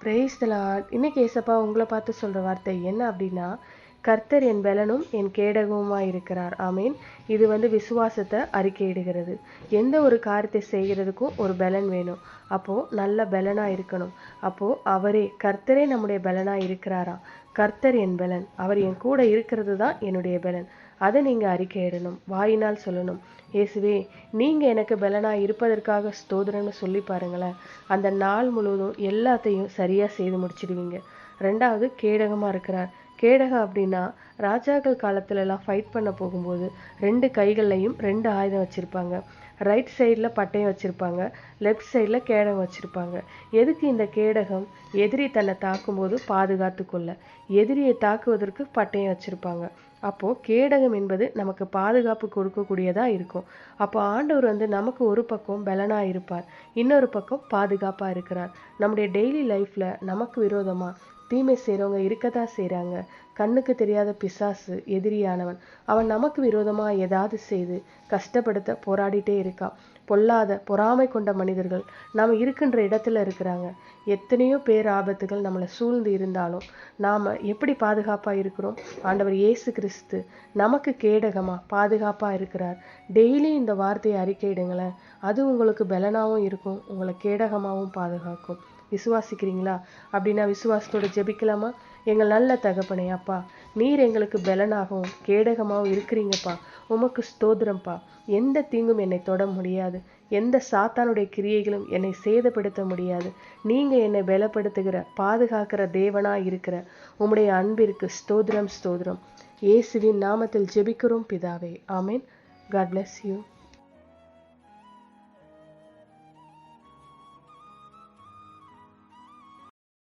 Praise the Lord. இன்னைக்கு ஏசப்பா உங்களை பார்த்து சொல்ற வார்த்தை என்ன அப்படின்னா, கர்த்தர் என் பெலனும் என் கேடகமுமாய் இருக்கிறார். ஆமீன். இது விசுவாசத்தை அறிக்கையிடுகிறது. எந்த ஒரு காரியத்தை செய்கிறதுக்கும் ஒரு பெலன் வேணும். அப்போ நல்ல பெலனா இருக்கணும். அப்போ கர்த்தரே நம்முடைய பெலனா இருக்கிறாராம். கர்த்தர் என் பெலன், அவர் என் கூட இருக்கிறது தான் என்னுடைய பெலன். அதை நீங்க அறிக்கையிடணும், வாயினால் சொல்லணும். இயேசுவே, நீங்க எனக்கு பெலனா இருப்பதற்காக ஸ்தோத்திரம்னு சொல்லி பாருங்களேன். அந்த நாள் முழுவதும் எல்லாத்தையும் சரியா செய்து முடிச்சிடுவீங்க. ரெண்டாவது, கேடகமா இருக்கிறார். கேடகம் அப்படின்னா, ராஜாக்கள் காலத்துல எல்லாம் ஃபைட் பண்ண போகும்போது 2 கைகள்லையும் 2 ஆயுதம் வச்சிருப்பாங்க. ரைட் சைடில் பட்டயம் வச்சிருப்பாங்க, லெஃப்ட் சைடில் கேடகம் வச்சிருப்பாங்க. எதுக்கு இந்த கேடகம்? எதிரி தன்னை தாக்கும்போது பாதுகாத்து கொள்ள, எதிரியை தாக்குவதற்கு பட்டயம் வச்சிருப்பாங்க. அப்போ கேடகம் என்பது நமக்கு பாதுகாப்பு கொடுக்கக்கூடியதா இருக்கும். அப்போ ஆண்டவர் நமக்கு ஒரு பக்கம் பலனா இருப்பார், இன்னொரு பக்கம் பாதுகாப்பா இருக்கிறார். நம்முடைய டெய்லி லைஃப்ல நமக்கு விரோதமா தீமை செய்கிறவங்க இருக்கதான் செய்கிறாங்க. கண்ணுக்கு தெரியாத பிசாசு, எதிரியானவன், அவன் நமக்கு விரோதமாக ஏதாவது செய்து கஷ்டப்படுத்த போராடிட்டே இருக்கான். பொல்லாத பொறாமை கொண்ட மனிதர்கள் நாம் இருக்கின்ற இடத்துல இருக்கிறாங்க. எத்தனையோ பேர் ஆபத்துகள் நம்மளை சூழ்ந்து இருந்தாலும் நாம் எப்படி பாதுகாப்பாக இருக்கிறோம்? ஆண்டவர் இயேசு கிறிஸ்து நமக்கு கேடகமா பாதுகாப்பாக இருக்கிறார். டெய்லி இந்த வார்த்தையை அறிக்கையிடுங்களேன். அது உங்களுக்கு பலனாகவும் இருக்கும், உங்களை கேடகமாகவும் பாதுகாக்கும். விசுவாசிக்கிறீங்களா? அப்படின்னா விசுவாசத்தோட ஜெபிக்கலாமா? எங்கள் நல்ல தகப்பனே, அப்பா, நீர் எங்களுக்கு பலனாகவும் கேடகமாகவும் இருக்கிறீங்கப்பா. உமக்கு ஸ்தோத்திரம்ப்பா. எந்த தீங்கும் என்னை தொட முடியாது, எந்த சாத்தானுடைய கிரியைகளும் என்னை சேதப்படுத்த முடியாது. நீங்க என்னை பலப்படுத்துகிற பாதுகாக்கிற தேவனா இருக்கிற உம்முடைய அன்பிற்கு ஸ்தோத்திரம், ஸ்தோத்திரம். இயேசுவின் நாமத்தில் ஜெபிக்கிறோம் பிதாவே. ஆமேன். God bless you.